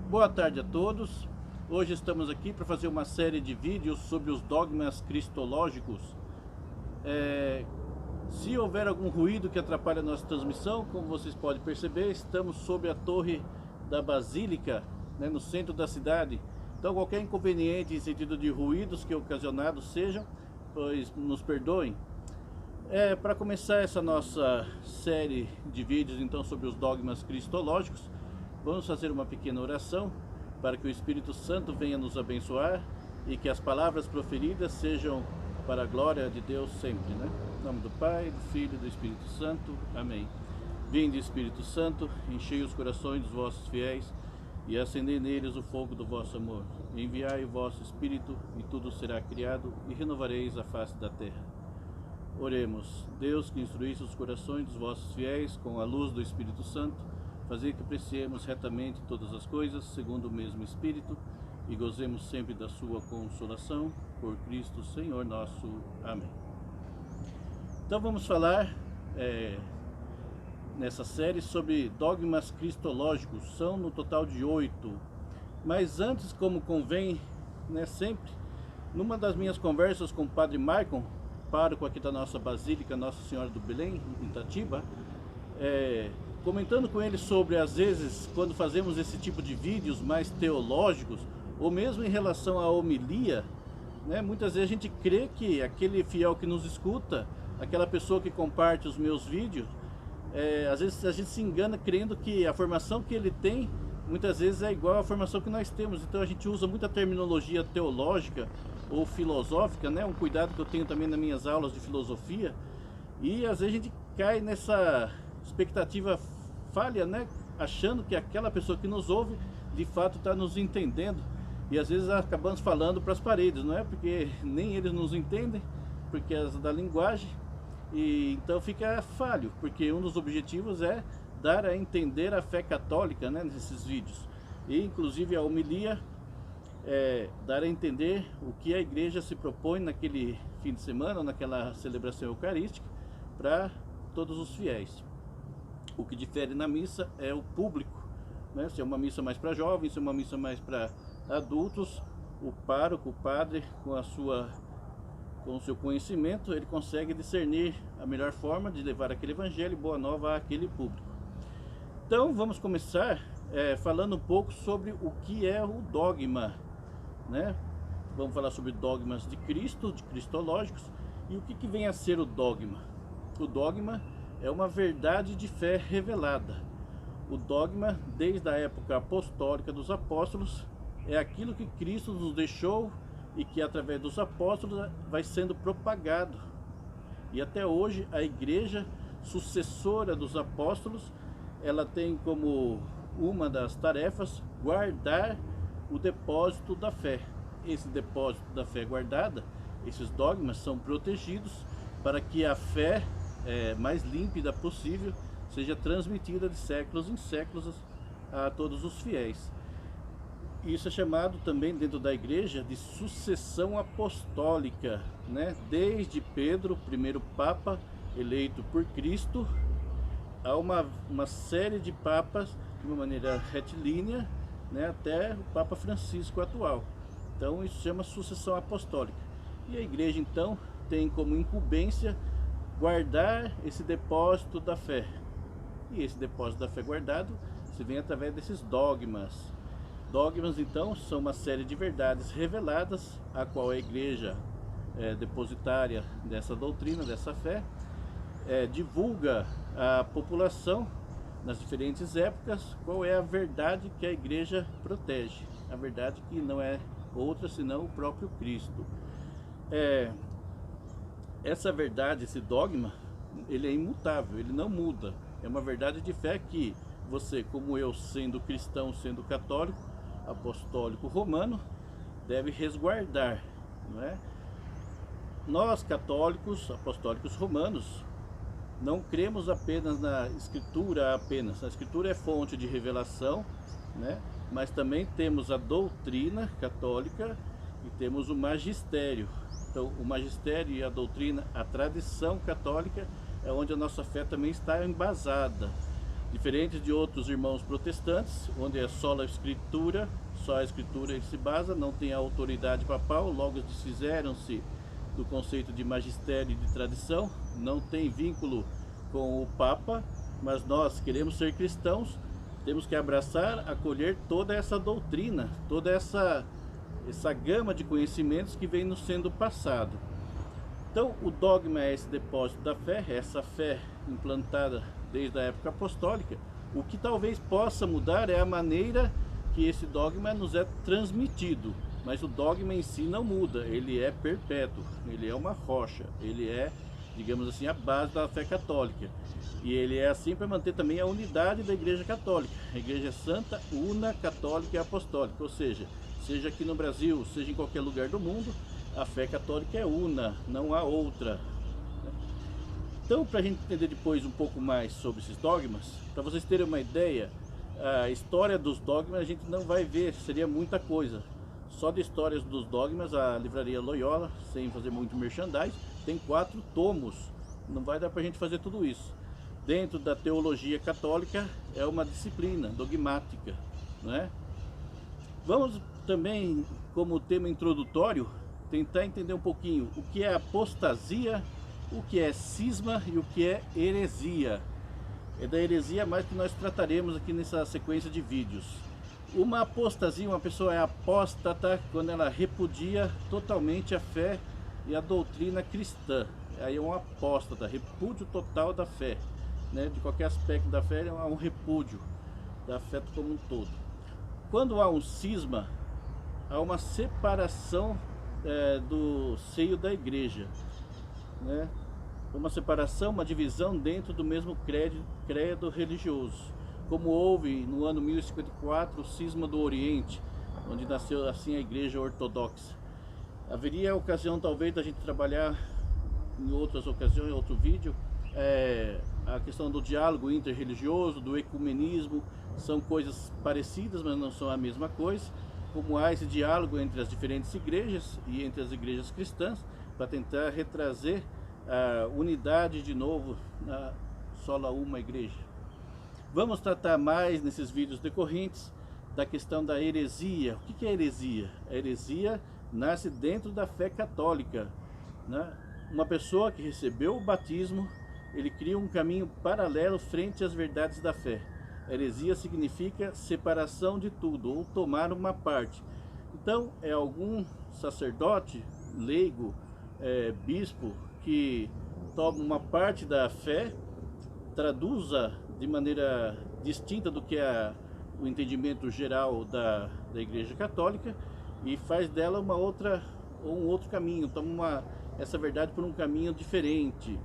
Boa tarde a todos. Hoje estamos aqui para fazer uma série de vídeos sobre os dogmas cristológicos. Se houver algum ruído que atrapalhe a nossa transmissão, como vocês podem perceber, estamos sob a torre da Basílica, no centro da cidade. Então qualquer inconveniente em sentido de ruídos que ocasionados sejam, pois nos perdoem. Para começar essa nossa série de vídeos então sobre os dogmas cristológicos, vamos fazer uma pequena oração para que o Espírito Santo venha nos abençoar e que as palavras proferidas sejam para a glória de Deus sempre, Em nome do Pai, do Filho e do Espírito Santo. Amém. Vinde, Espírito Santo, enchei os corações dos vossos fiéis e acendei neles o fogo do vosso amor. Enviai o vosso Espírito e tudo será criado e renovareis a face da terra. Oremos. Deus, que instruísse os corações dos vossos fiéis com a luz do Espírito Santo, fazer que apreciemos retamente todas as coisas, segundo o mesmo Espírito, e gozemos sempre da sua consolação, por Cristo Senhor nosso. Amém. Então vamos falar nessa série sobre dogmas cristológicos. São no total de 8. Mas antes, como convém, sempre, numa das minhas conversas com o Padre Maicon, pároco aqui da nossa Basílica Nossa Senhora do Belém, em Itatiba, comentando com ele sobre, às vezes, quando fazemos esse tipo de vídeos mais teológicos, ou mesmo em relação à homilia, muitas vezes a gente crê que aquele fiel que nos escuta, aquela pessoa que comparte os meus vídeos, às vezes a gente se engana crendo que a formação que ele tem, muitas vezes é igual à formação que nós temos. Então a gente usa muita terminologia teológica ou filosófica, um cuidado que eu tenho também nas minhas aulas de filosofia, e às vezes a gente cai nessa expectativa falha, achando que aquela pessoa que nos ouve de fato está nos entendendo, e às vezes acabamos falando para as paredes, porque nem eles nos entendem, porque é da linguagem, e então fica falho, porque um dos objetivos é dar a entender a fé católica, nesses vídeos, e inclusive a homilia dar a entender o que a igreja se propõe naquele fim de semana, naquela celebração eucarística, para todos os fiéis. O que difere na missa é o público, se é uma missa mais para jovens, se é uma missa mais para adultos, o pároco, o padre, com o seu conhecimento, ele consegue discernir a melhor forma de levar aquele evangelho, boa nova àquele público. Então vamos começar falando um pouco sobre o que é o dogma, Vamos falar sobre dogmas de Cristo, de cristológicos, e o que vem a ser o dogma. O dogma é uma verdade de fé revelada. O dogma, desde a época apostólica dos apóstolos, é aquilo que Cristo nos deixou e que através dos apóstolos vai sendo propagado. E até hoje a igreja sucessora dos apóstolos, ela tem como uma das tarefas guardar o depósito da fé. Esse depósito da fé guardada, esses dogmas são protegidos para que a fé mais límpida possível seja transmitida de séculos em séculos a todos os fiéis. Isso é chamado também dentro da igreja de sucessão apostólica, Desde Pedro, primeiro Papa eleito por Cristo, há uma série de papas de uma maneira retilínea, até o Papa Francisco atual. Então isso se chama sucessão apostólica. E a igreja então tem como incumbência guardar esse depósito da fé. E esse depósito da fé guardado se vem através desses dogmas. Dogmas então são uma série de verdades reveladas, a qual a igreja depositária dessa doutrina, dessa fé, divulga à população nas diferentes épocas qual é a verdade que a igreja protege, a verdade que não é outra senão o próprio Cristo. Essa verdade, esse dogma, ele é imutável, ele não muda. É uma verdade de fé que você, como eu, sendo cristão, sendo católico, apostólico romano, deve resguardar, Nós, católicos, apostólicos romanos, não cremos apenas na Escritura apenas. A Escritura é fonte de revelação, mas também temos a doutrina católica e temos o magistério. Então, o magistério e a doutrina, a tradição católica, é onde a nossa fé também está embasada. Diferente de outros irmãos protestantes, onde é só a escritura ele se basa, não tem a autoridade papal, logo desfizeram-se do conceito de magistério e de tradição, não tem vínculo com o Papa, mas nós queremos ser cristãos, temos que abraçar, acolher toda essa doutrina, toda essa gama de conhecimentos que vem nos sendo passado. Então, o dogma é esse depósito da fé, essa fé implantada desde a época apostólica. O que talvez possa mudar é a maneira que esse dogma nos é transmitido, mas o dogma em si não muda, ele é perpétuo, ele é uma rocha, ele é, digamos assim, a base da fé católica. E ele é assim para manter também a unidade da Igreja Católica. A Igreja Santa, una, católica e apostólica, ou seja aqui no Brasil, seja em qualquer lugar do mundo, a fé católica é una, não há outra. Então, para a gente entender depois um pouco mais sobre esses dogmas, para vocês terem uma ideia, a história dos dogmas a gente não vai ver, seria muita coisa. Só de histórias dos dogmas, a livraria Loyola, sem fazer muito merchandise, tem 4 tomos. Não vai dar para a gente fazer tudo isso. Dentro da teologia católica é uma disciplina dogmática, não é? Vamos também, como tema introdutório, tentar entender um pouquinho o que é apostasia, o que é cisma e o que é heresia. É da heresia mais que nós trataremos aqui nessa sequência de vídeos. Uma apostasia, uma pessoa é apóstata quando ela repudia totalmente a fé e a doutrina cristã. Aí é um apóstata, repúdio total da fé, né? De qualquer aspecto da fé há um repúdio da fé como um todo. Quando há um cisma, há uma separação do seio da igreja, né? Uma separação, uma divisão dentro do mesmo credo religioso, como houve no ano 1054 o cisma do Oriente, onde nasceu assim a igreja ortodoxa. Haveria a ocasião talvez da gente trabalhar em outras ocasiões, em outro vídeo, a questão do diálogo interreligioso, do ecumenismo. São coisas parecidas, mas não são a mesma coisa. Como há esse diálogo entre as diferentes igrejas e entre as igrejas cristãs, para tentar retrazer a unidade de novo na sola uma igreja. Vamos tratar mais nesses vídeos decorrentes da questão da heresia. O que é heresia? A heresia nasce dentro da fé católica, né? Uma pessoa que recebeu o batismo, ele cria um caminho paralelo frente às verdades da fé. Heresia significa separação de tudo, ou tomar uma parte. Então, é algum sacerdote, leigo, bispo, que toma uma parte da fé, traduza de maneira distinta do que é o entendimento geral da Igreja Católica e faz dela um outro caminho, toma essa verdade por um caminho diferente.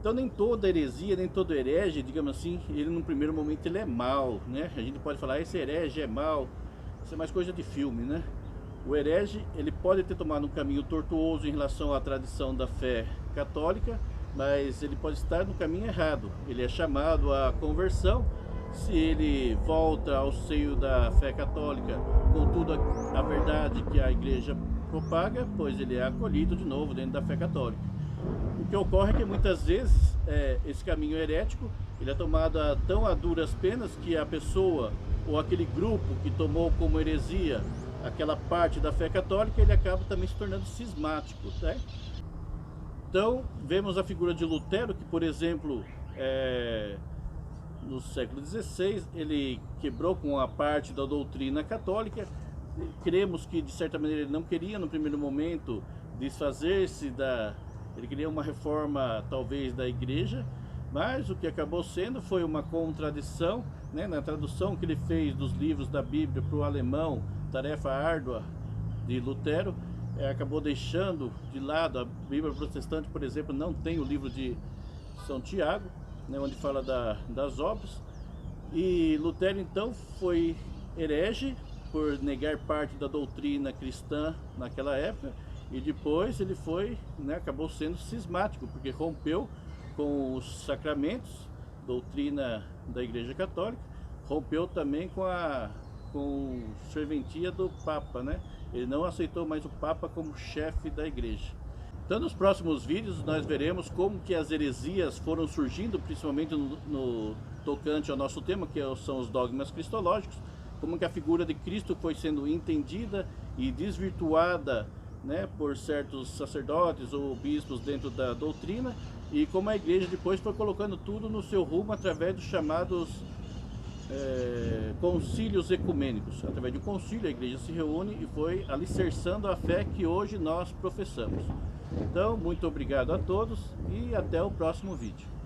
Então nem toda heresia, nem todo herege, digamos assim, ele num primeiro momento ele é mau, né? A gente pode falar, esse herege é mau, isso é mais coisa de filme, né? O herege, ele pode ter tomado um caminho tortuoso em relação à tradição da fé católica, mas ele pode estar no caminho errado. Ele é chamado à conversão. Se ele volta ao seio da fé católica com toda a verdade que a igreja propaga, pois ele é acolhido de novo dentro da fé católica. O que ocorre é que muitas vezes esse caminho herético ele é tomado tão a duras penas que a pessoa ou aquele grupo que tomou como heresia aquela parte da fé católica, ele acaba também se tornando cismático, né? Então, vemos a figura de Lutero, que, por exemplo, no século XVI, ele quebrou com a parte da doutrina católica. Cremos que, de certa maneira, ele não queria, no primeiro momento, desfazer-se ele queria uma reforma, talvez, da igreja, mas o que acabou sendo foi uma contradição, né? Na tradução que ele fez dos livros da Bíblia para o alemão, tarefa árdua de Lutero, acabou deixando de lado. A Bíblia protestante, por exemplo, não tem o livro de São Tiago, né, onde fala das obras, e Lutero então foi herege por negar parte da doutrina cristã naquela época, e depois ele foi, né, acabou sendo cismático, porque rompeu com os sacramentos, doutrina da Igreja Católica, rompeu também com a serventia do Papa, né? Ele não aceitou mais o Papa como chefe da igreja. Então, nos próximos vídeos nós veremos como que as heresias foram surgindo, principalmente no tocante ao nosso tema, que são os dogmas cristológicos, como que a figura de Cristo foi sendo entendida e desvirtuada, né, por certos sacerdotes ou bispos dentro da doutrina, e como a igreja depois foi colocando tudo no seu rumo através dos chamados concílios ecumênicos. Através de um concílio a igreja se reúne e foi alicerçando a fé que hoje nós professamos. Então, muito obrigado a todos e até o próximo vídeo.